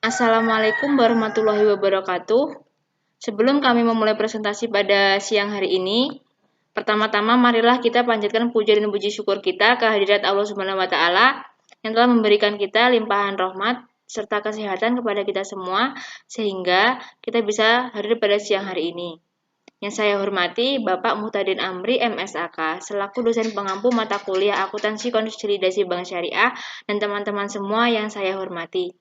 Assalamualaikum warahmatullahi wabarakatuh. Sebelum kami memulai presentasi pada siang hari ini, pertama-tama marilah kita panjatkan puja dan puji syukur kita kehadirat Allah Subhanahu wa taala yang telah memberikan kita limpahan rahmat serta kesehatan kepada kita semua sehingga kita bisa hadir pada siang hari ini. Yang saya hormati Bapak Muhtadin Amri MSAK selaku dosen pengampu mata kuliah Akuntansi Konsolidasi Bank Syariah dan teman-teman semua yang saya hormati.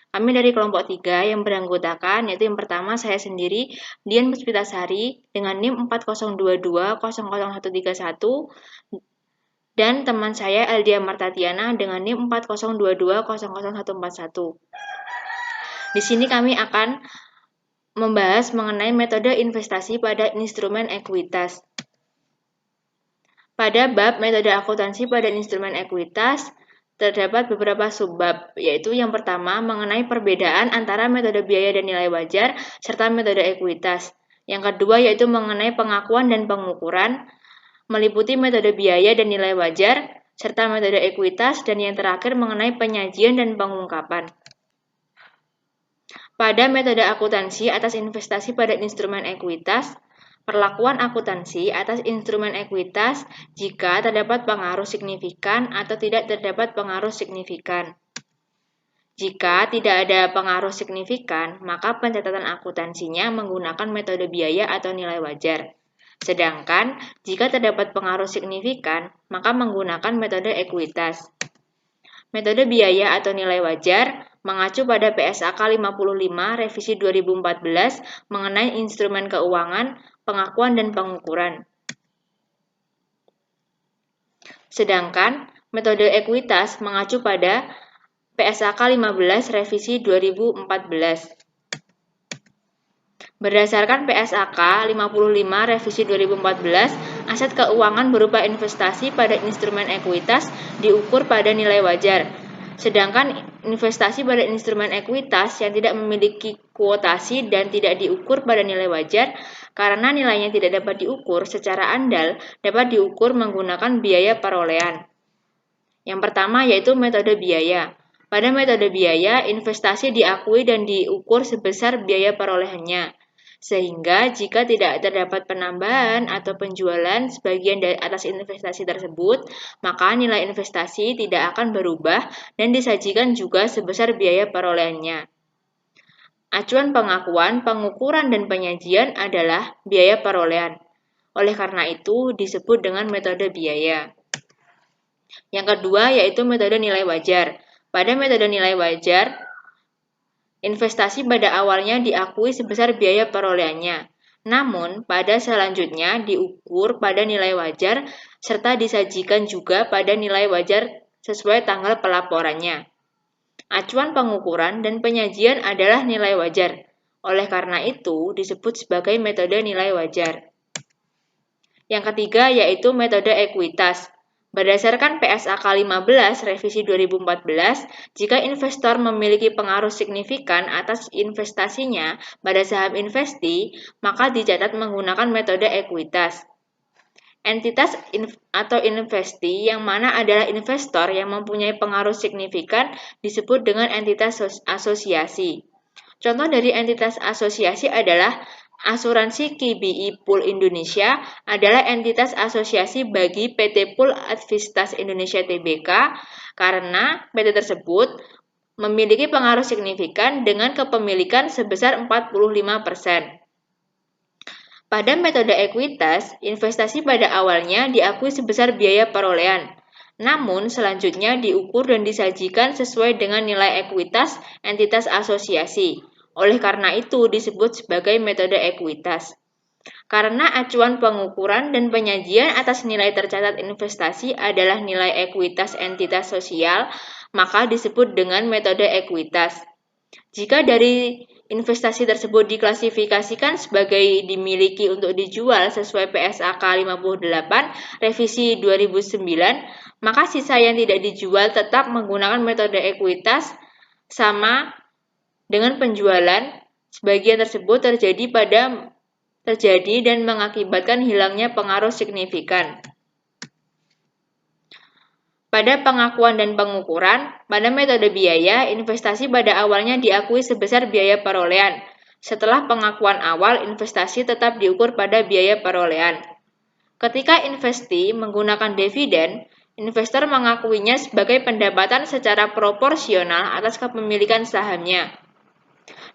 Kami dari kelompok 3 yang beranggotakan, yaitu yang pertama saya sendiri, Dian Puspitasari dengan NIM 4022000131 dan teman saya Eldia Martatiana dengan NIM 4022000141. Di sini kami akan membahas mengenai metode investasi pada instrumen ekuitas. Pada bab metode akuntansi pada instrumen ekuitas, terdapat beberapa subbab, yaitu yang pertama mengenai perbedaan antara metode biaya dan nilai wajar serta metode ekuitas. Yang kedua yaitu mengenai pengakuan dan pengukuran, meliputi metode biaya dan nilai wajar serta metode ekuitas, dan yang terakhir mengenai penyajian dan pengungkapan. Pada metode akuntansi atas investasi pada instrumen ekuitas, perlakuan akuntansi atas instrumen ekuitas jika terdapat pengaruh signifikan atau tidak terdapat pengaruh signifikan. Jika tidak ada pengaruh signifikan, maka pencatatan akuntansinya menggunakan metode biaya atau nilai wajar. Sedangkan jika terdapat pengaruh signifikan, maka menggunakan metode ekuitas. Metode biaya atau nilai wajar mengacu pada PSAK 55 revisi 2014 mengenai instrumen keuangan, pengakuan dan pengukuran. Sedangkan metode ekuitas mengacu pada PSAK 15 revisi 2014. Berdasarkan PSAK 55 revisi 2014, aset keuangan berupa investasi pada instrumen ekuitas diukur pada nilai wajar. Sedangkan investasi pada instrumen ekuitas yang tidak memiliki kuotasi dan tidak diukur pada nilai wajar karena nilainya tidak dapat diukur secara andal dapat diukur menggunakan biaya perolehan. Yang pertama yaitu metode biaya. Pada metode biaya, investasi diakui dan diukur sebesar biaya perolehannya. Sehingga jika tidak terdapat penambahan atau penjualan sebagian dari atas investasi tersebut, maka nilai investasi tidak akan berubah dan disajikan juga sebesar biaya perolehannya. Acuan pengakuan, pengukuran, dan penyajian adalah biaya perolehan. Oleh karena itu, disebut dengan metode biaya. Yang kedua yaitu metode nilai wajar. Pada metode nilai wajar, investasi pada awalnya diakui sebesar biaya perolehannya. Namun, pada selanjutnya diukur pada nilai wajar serta disajikan juga pada nilai wajar sesuai tanggal pelaporannya. Acuan pengukuran dan penyajian adalah nilai wajar. Oleh karena itu, disebut sebagai metode nilai wajar. Yang ketiga yaitu metode ekuitas. Berdasarkan PSAK 15 revisi 2014, jika investor memiliki pengaruh signifikan atas investasinya pada saham investi, maka dicatat menggunakan metode ekuitas. Entitas atau investi yang mana adalah investor yang mempunyai pengaruh signifikan disebut dengan entitas asosiasi. Contoh dari entitas asosiasi adalah Asuransi KBI Pool Indonesia adalah entitas asosiasi bagi PT Pool Advistas Indonesia Tbk karena PT tersebut memiliki pengaruh signifikan dengan kepemilikan sebesar 45%. Pada metode ekuitas, investasi pada awalnya diakui sebesar biaya perolehan. Namun, selanjutnya diukur dan disajikan sesuai dengan nilai ekuitas entitas asosiasi. Oleh karena itu, disebut sebagai metode ekuitas. Karena acuan pengukuran dan penyajian atas nilai tercatat investasi adalah nilai ekuitas entitas sosial, maka disebut dengan metode ekuitas. Jika dari investasi tersebut diklasifikasikan sebagai dimiliki untuk dijual sesuai PSAK 58 revisi 2009, maka sisa yang tidak dijual tetap menggunakan metode ekuitas sama dengan penjualan. Sebagian tersebut terjadi dan mengakibatkan hilangnya pengaruh signifikan. Pada pengakuan dan pengukuran, pada metode biaya, investasi pada awalnya diakui sebesar biaya perolehan. Setelah pengakuan awal, investasi tetap diukur pada biaya perolehan. Ketika investasi menggunakan dividen, investor mengakuinya sebagai pendapatan secara proporsional atas kepemilikan sahamnya.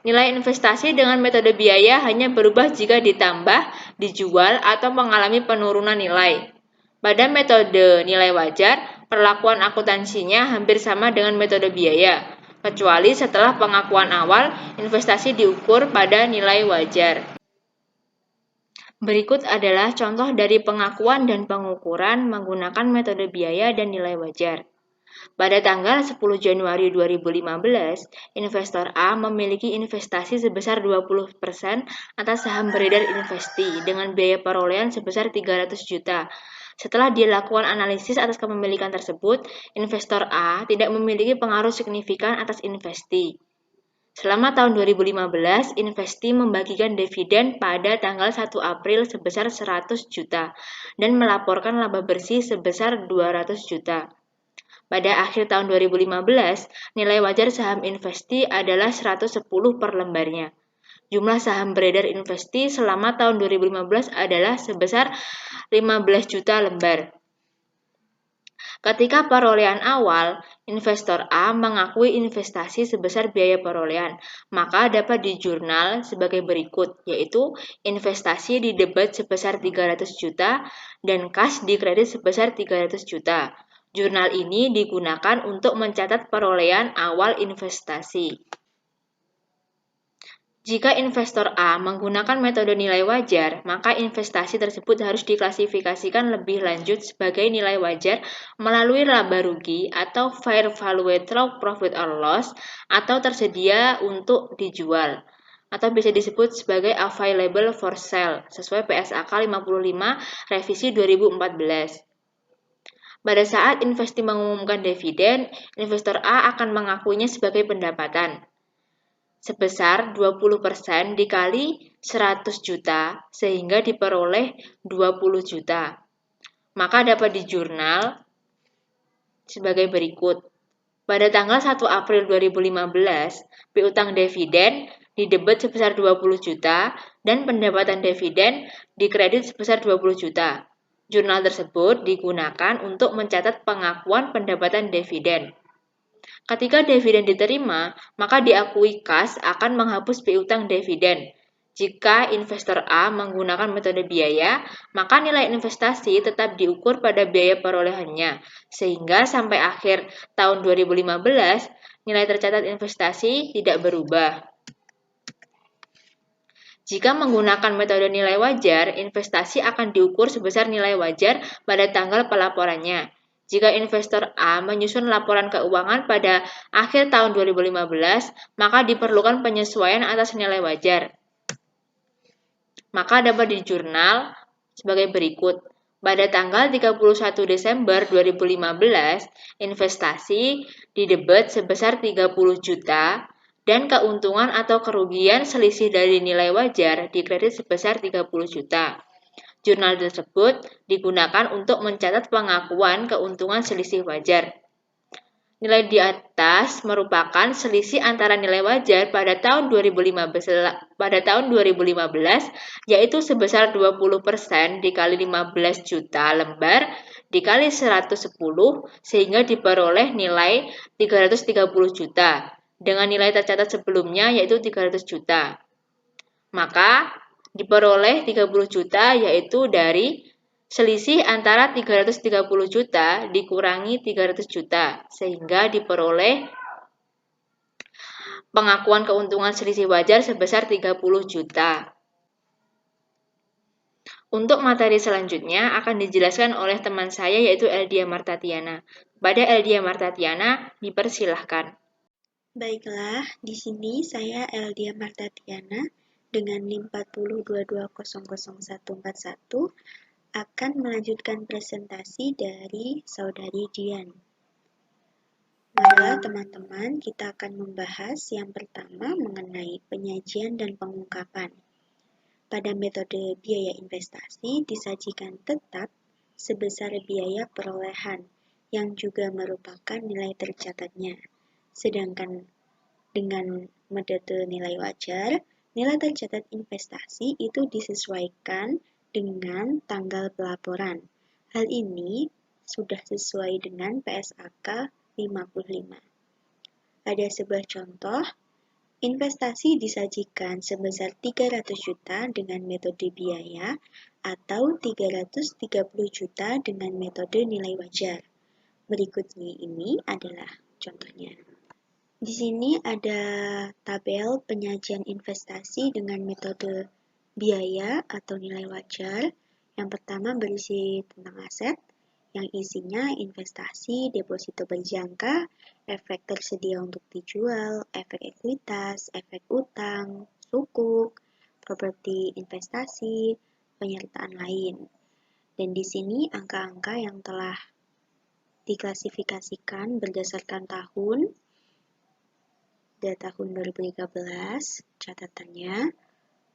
Nilai investasi dengan metode biaya hanya berubah jika ditambah, dijual, atau mengalami penurunan nilai. Pada metode nilai wajar, perlakuan akuntansinya hampir sama dengan metode biaya, kecuali setelah pengakuan awal, investasi diukur pada nilai wajar. Berikut adalah contoh dari pengakuan dan pengukuran menggunakan metode biaya dan nilai wajar. Pada tanggal 10 Januari 2015, investor A memiliki investasi sebesar 20% atas saham beredar Investi dengan biaya perolehan sebesar 300 juta. Setelah dilakukan analisis atas kepemilikan tersebut, investor A tidak memiliki pengaruh signifikan atas Investi. Selama tahun 2015, Investi membagikan dividen pada tanggal 1 April sebesar 100 juta dan melaporkan laba bersih sebesar 200 juta. Pada akhir tahun 2015, nilai wajar saham Investi adalah 110 per lembarnya. Jumlah saham beredar Investi selama tahun 2015 adalah sebesar 15 juta lembar. Ketika perolehan awal, investor A mengakui investasi sebesar biaya perolehan, maka dapat dijurnal sebagai berikut, yaitu investasi di debit sebesar 300 juta dan kas di kredit sebesar 300 juta. Jurnal ini digunakan untuk mencatat perolehan awal investasi. Jika investor A menggunakan metode nilai wajar, maka investasi tersebut harus diklasifikasikan lebih lanjut sebagai nilai wajar melalui laba rugi atau fair value through profit or loss atau tersedia untuk dijual atau bisa disebut sebagai available for sale sesuai PSAK 55 revisi 2014. Pada saat Investi mengumumkan dividen, investor A akan mengakuinya sebagai pendapatan sebesar 20% dikali 100 juta sehingga diperoleh 20 juta. Maka dapat dijurnal sebagai berikut. Pada tanggal 1 April 2015, piutang dividen didebet sebesar 20 juta dan pendapatan dividen dikredit sebesar 20 juta. Jurnal tersebut digunakan untuk mencatat pengakuan pendapatan dividen. Ketika dividen diterima, maka diakui kas akan menghapus piutang dividen. Jika investor A menggunakan metode biaya, maka nilai investasi tetap diukur pada biaya perolehannya, sehingga sampai akhir tahun 2015, nilai tercatat investasi tidak berubah. Jika menggunakan metode nilai wajar, investasi akan diukur sebesar nilai wajar pada tanggal pelaporannya. Jika investor A menyusun laporan keuangan pada akhir tahun 2015, maka diperlukan penyesuaian atas nilai wajar. Maka dapat dijurnal sebagai berikut. Pada tanggal 31 Desember 2015, investasi didebet sebesar 30 juta dan keuntungan atau kerugian selisih dari nilai wajar dikredit sebesar 30 juta. Jurnal tersebut digunakan untuk mencatat pengakuan keuntungan selisih wajar. Nilai di atas merupakan selisih antara nilai wajar pada tahun 2015 yaitu sebesar 20% dikali 15 juta lembar dikali 110 sehingga diperoleh nilai 330 juta dengan nilai tercatat sebelumnya yaitu 300 juta. Maka diperoleh 30 juta yaitu dari selisih antara 330 juta dikurangi 300 juta sehingga diperoleh pengakuan keuntungan selisih wajar sebesar 30 juta. Untuk materi selanjutnya akan dijelaskan oleh teman saya yaitu Eldia Martatiana. Pada Eldia Martatiana dipersilahkan. Baiklah, di sini saya Eldia Martatiana dengan NIM 4022000141 akan melanjutkan presentasi dari Saudari Dian. Marilah teman-teman, kita akan membahas yang pertama mengenai penyajian dan pengungkapan. Pada metode biaya investasi disajikan tetap sebesar biaya perolehan yang juga merupakan nilai tercatatnya. Sedangkan dengan metode nilai wajar, nilai tercatat investasi itu disesuaikan dengan tanggal pelaporan. Hal ini sudah sesuai dengan PSAK 55. Pada sebuah contoh, investasi disajikan sebesar 300 juta dengan metode biaya atau 330 juta dengan metode nilai wajar. Berikutnya ini adalah contohnya. Di sini ada tabel penyajian investasi dengan metode biaya atau nilai wajar. Yang pertama berisi tentang aset, yang isinya investasi, deposito berjangka, efek tersedia untuk dijual, efek ekuitas, efek utang, sukuk, properti investasi, penyertaan lain. Dan di sini angka-angka yang telah diklasifikasikan berdasarkan tahun, tahun 2013, catatannya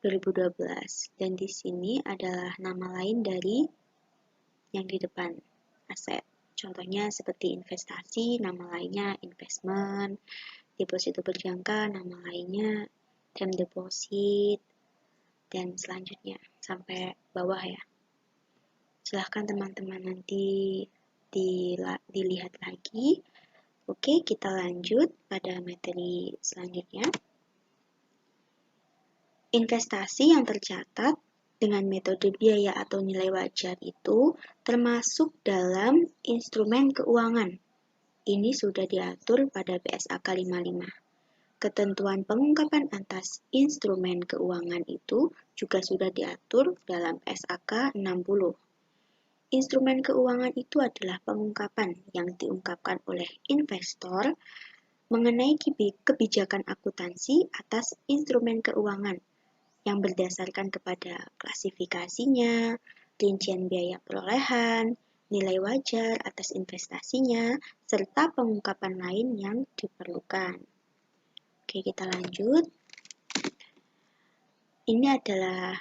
2012. Dan di sini adalah nama lain dari yang di depan, aset. Contohnya seperti investasi, nama lainnya investment, deposito berjangka, nama lainnya term deposit, dan selanjutnya sampai bawah ya. Silahkan teman-teman nanti dilihat lagi. Oke, kita lanjut pada materi selanjutnya. Investasi yang tercatat dengan metode biaya atau nilai wajar itu termasuk dalam instrumen keuangan. Ini sudah diatur pada PSAK 55. Ketentuan pengungkapan atas instrumen keuangan itu juga sudah diatur dalam PSAK 60. Instrumen keuangan itu adalah pengungkapan yang diungkapkan oleh investor mengenai kebijakan akuntansi atas instrumen keuangan yang berdasarkan kepada klasifikasinya, rincian biaya perolehan, nilai wajar atas investasinya, serta pengungkapan lain yang diperlukan. Oke, kita lanjut. Ini adalah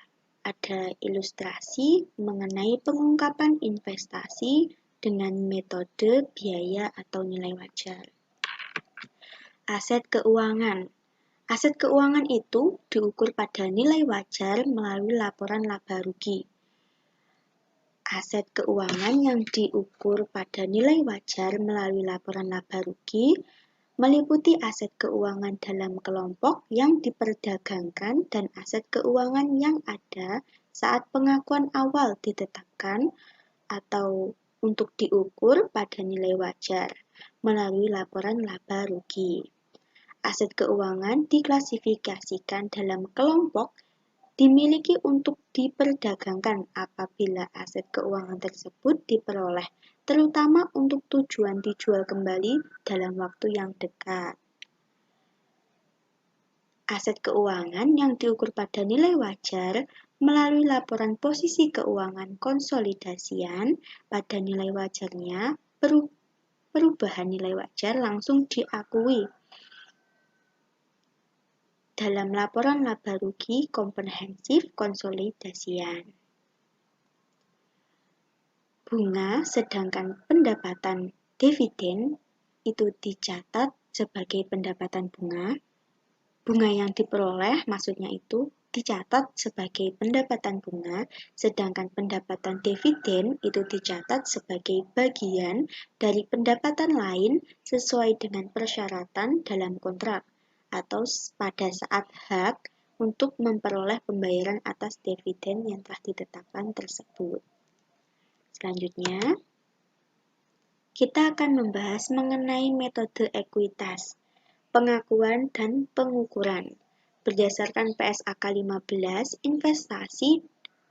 ada ilustrasi mengenai pengungkapan investasi dengan metode biaya atau nilai wajar. Aset keuangan. Aset keuangan itu diukur pada nilai wajar melalui laporan laba rugi. Aset keuangan yang diukur pada nilai wajar melalui laporan laba rugi meliputi aset keuangan dalam kelompok yang diperdagangkan dan aset keuangan yang ada saat pengakuan awal ditetapkan atau untuk diukur pada nilai wajar melalui laporan laba rugi. Aset keuangan diklasifikasikan dalam kelompok dimiliki untuk diperdagangkan apabila aset keuangan tersebut diperoleh terutama untuk tujuan dijual kembali dalam waktu yang dekat. Aset keuangan yang diukur pada nilai wajar melalui laporan posisi keuangan konsolidasian pada nilai wajarnya, perubahan nilai wajar langsung diakui dalam laporan laba rugi komprehensif konsolidasian. Bunga, sedangkan pendapatan dividen itu dicatat sebagai pendapatan bunga. Bunga yang diperoleh maksudnya itu dicatat sebagai pendapatan bunga, sedangkan pendapatan dividen itu dicatat sebagai bagian dari pendapatan lain sesuai dengan persyaratan dalam kontrak atau pada saat hak untuk memperoleh pembayaran atas dividen yang telah ditetapkan tersebut. Selanjutnya, kita akan membahas mengenai metode ekuitas, pengakuan dan pengukuran. Berdasarkan PSAK 15, investasi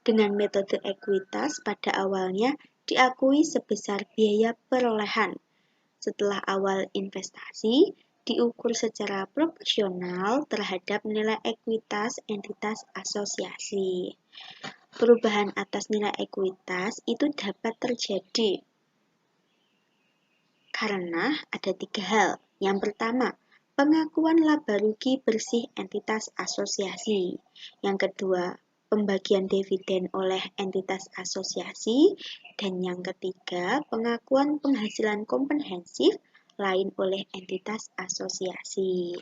dengan metode ekuitas pada awalnya diakui sebesar biaya perolehan. Setelah awal investasi, diukur secara proporsional terhadap nilai ekuitas entitas asosiasi. Perubahan atas nilai ekuitas itu dapat terjadi karena ada 3 hal. Yang pertama, pengakuan laba rugi bersih entitas asosiasi. Yang kedua, pembagian dividen oleh entitas asosiasi, dan yang ketiga, pengakuan penghasilan komprehensif lain oleh entitas asosiasi.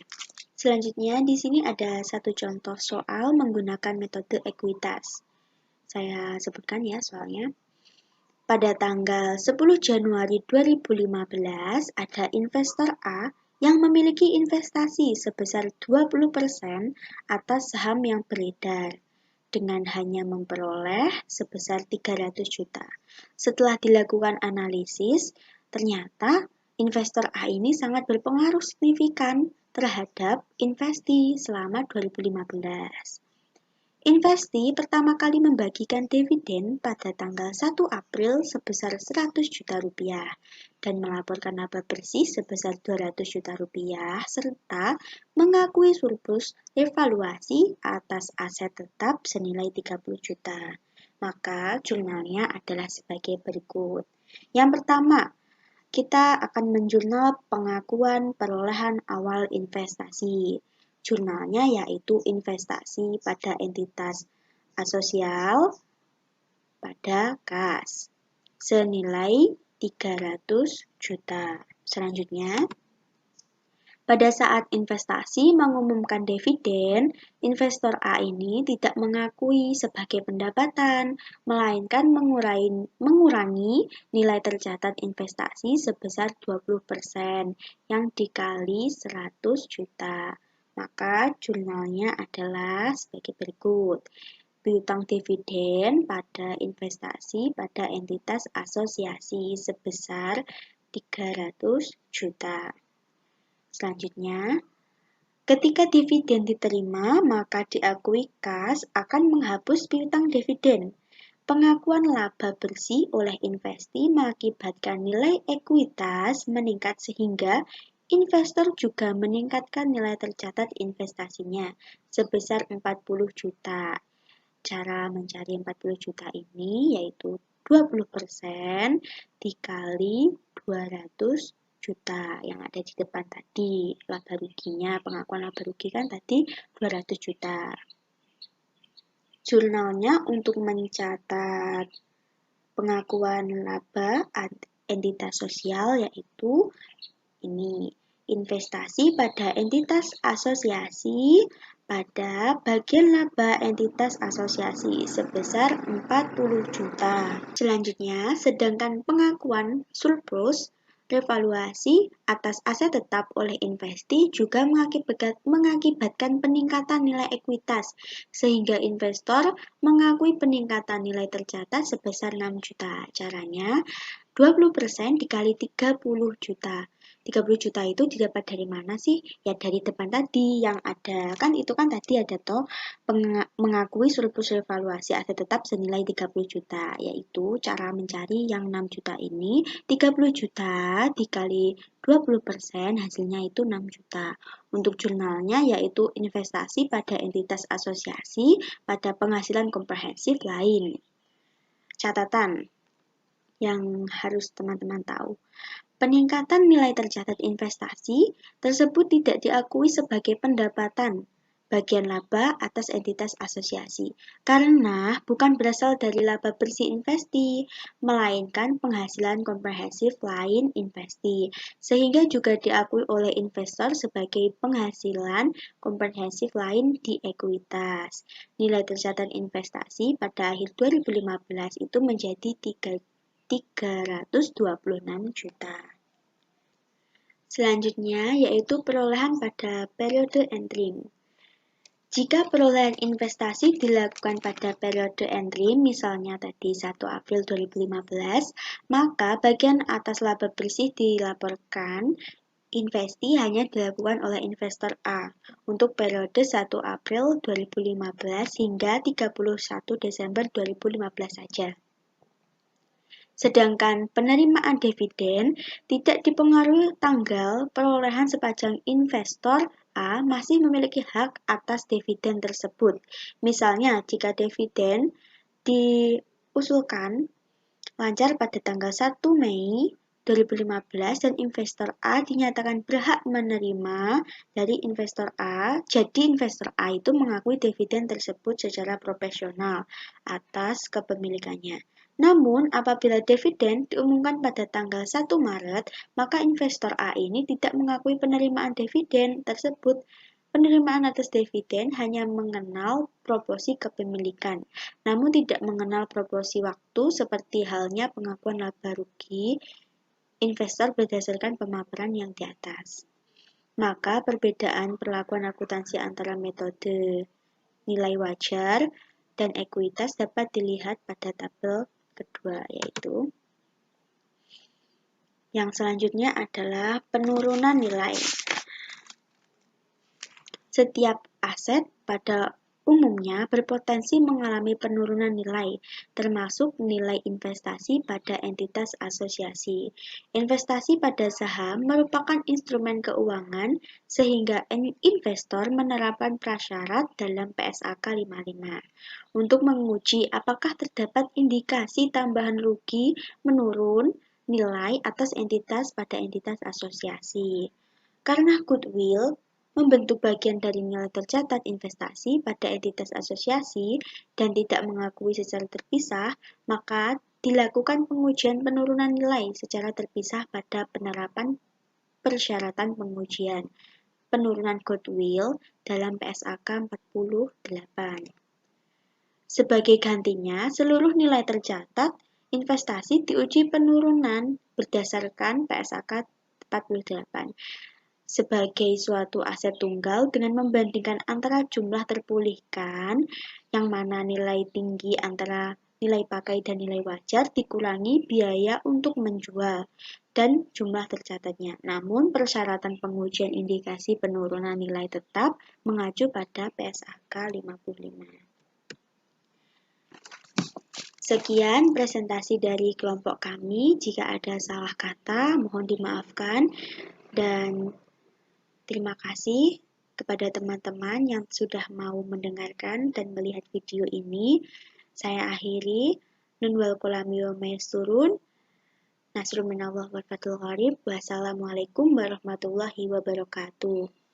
Selanjutnya, di sini ada satu contoh soal menggunakan metode ekuitas. Saya sebutkan ya soalnya. Pada tanggal 10 Januari 2015, ada investor A yang memiliki investasi sebesar 20% atas saham yang beredar dengan hanya memperoleh sebesar 300 juta. Setelah dilakukan analisis, ternyata investor A ini sangat berpengaruh signifikan terhadap investi selama 2015. Investi pertama kali membagikan dividen pada tanggal 1 April sebesar 100 juta rupiah dan melaporkan laba bersih sebesar 200 juta rupiah serta mengakui surplus revaluasi atas aset tetap senilai 30 juta. Maka jurnalnya adalah sebagai berikut. Yang pertama, kita akan menjurnal pengakuan perolehan awal investasi. Jurnalnya yaitu investasi pada entitas asosial pada kas senilai 300 juta. Selanjutnya, pada saat investasi mengumumkan dividen, investor A ini tidak mengakui sebagai pendapatan, melainkan mengurangi nilai tercatat investasi sebesar 20% yang dikali 100 juta. Maka jurnalnya adalah sebagai berikut. Piutang dividen pada investasi pada entitas asosiasi sebesar 300 juta. Selanjutnya, ketika dividen diterima, maka diakui kas akan menghapus piutang dividen. Pengakuan laba bersih oleh investi mengakibatkan nilai ekuitas meningkat sehingga investor juga meningkatkan nilai tercatat investasinya sebesar 40 juta. Cara mencari 40 juta ini yaitu 20% dikali 200 juta yang ada di depan tadi. Laba ruginya, pengakuan laba rugi kan tadi 200 juta. Jurnalnya untuk mencatat pengakuan laba entitas sosial yaitu ini, investasi pada entitas asosiasi pada bagian laba entitas asosiasi sebesar 40 juta. Selanjutnya, sedangkan pengakuan surplus revaluasi atas aset tetap oleh investi juga mengakibatkan peningkatan nilai ekuitas, sehingga investor mengakui peningkatan nilai tercatat sebesar 6 juta. Caranya, 20% dikali 30 juta. 30 juta itu didapat dari mana sih? Ya dari depan tadi yang ada. Kan itu kan tadi ada toh mengakui surplus revaluasi aset tetap senilai 30 juta. Yaitu cara mencari yang 6 juta ini 30 juta dikali 20% hasilnya itu 6 juta. Untuk jurnalnya yaitu investasi pada entitas asosiasi pada penghasilan komprehensif lain. Catatan yang harus teman-teman tahu. Peningkatan nilai tercatat investasi tersebut tidak diakui sebagai pendapatan bagian laba atas entitas asosiasi karena bukan berasal dari laba bersih investi, melainkan penghasilan komprehensif lain investi, sehingga juga diakui oleh investor sebagai penghasilan komprehensif lain di ekuitas. Nilai tercatat investasi pada akhir 2015 itu menjadi 326 juta. Selanjutnya yaitu perolehan pada periode entrim. Jika perolehan investasi dilakukan pada periode entrim, misalnya tadi 1 April 2015, maka bagian atas laba bersih dilaporkan investi hanya dilakukan oleh investor A untuk periode 1 April 2015 hingga 31 Desember 2015 saja. Sedangkan penerimaan dividen tidak dipengaruhi tanggal perolehan sepanjang investor A masih memiliki hak atas dividen tersebut. Misalnya, jika dividen diusulkan lancar pada tanggal 1 Mei 2015 dan investor A dinyatakan berhak menerima dari investor A, jadi investor A itu mengakui dividen tersebut secara proporsional atas kepemilikannya. Namun, apabila dividen diumumkan pada tanggal 1 Maret, maka investor A ini tidak mengakui penerimaan dividen tersebut. Penerimaan atas dividen hanya mengenal proporsi kepemilikan, namun tidak mengenal proporsi waktu seperti halnya pengakuan laba rugi investor berdasarkan pemaparan yang di atas. Maka perbedaan perlakuan akuntansi antara metode nilai wajar dan ekuitas dapat dilihat pada tabel kedua, yaitu yang selanjutnya adalah penurunan nilai. Setiap aset pada umumnya berpotensi mengalami penurunan nilai, termasuk nilai investasi pada entitas asosiasi. Investasi pada saham merupakan instrumen keuangan sehingga investor menerapkan prasyarat dalam PSAK 55 untuk menguji apakah terdapat indikasi tambahan rugi menurun nilai atas entitas pada entitas asosiasi. Karena goodwill membentuk bagian dari nilai tercatat investasi pada entitas asosiasi dan tidak mengakui secara terpisah, maka dilakukan pengujian penurunan nilai secara terpisah pada penerapan persyaratan pengujian penurunan goodwill dalam PSAK 48. Sebagai gantinya, seluruh nilai tercatat investasi diuji penurunan berdasarkan PSAK 48. Sebagai suatu aset tunggal dengan membandingkan antara jumlah terpulihkan, yang mana nilai tinggi antara nilai pakai dan nilai wajar dikurangi biaya untuk menjual dan jumlah tercatatnya. Namun, persyaratan pengujian indikasi penurunan nilai tetap mengacu pada PSAK 55. Sekian presentasi dari kelompok kami. Jika ada salah kata, mohon dimaafkan. Dan terima kasih kepada teman-teman yang sudah mau mendengarkan dan melihat video ini. Saya akhiri. Nun wal qalami wa ma yasturun. Nasrun minallah wal fathul qarib. Wassalamualaikum warahmatullahi wabarakatuh.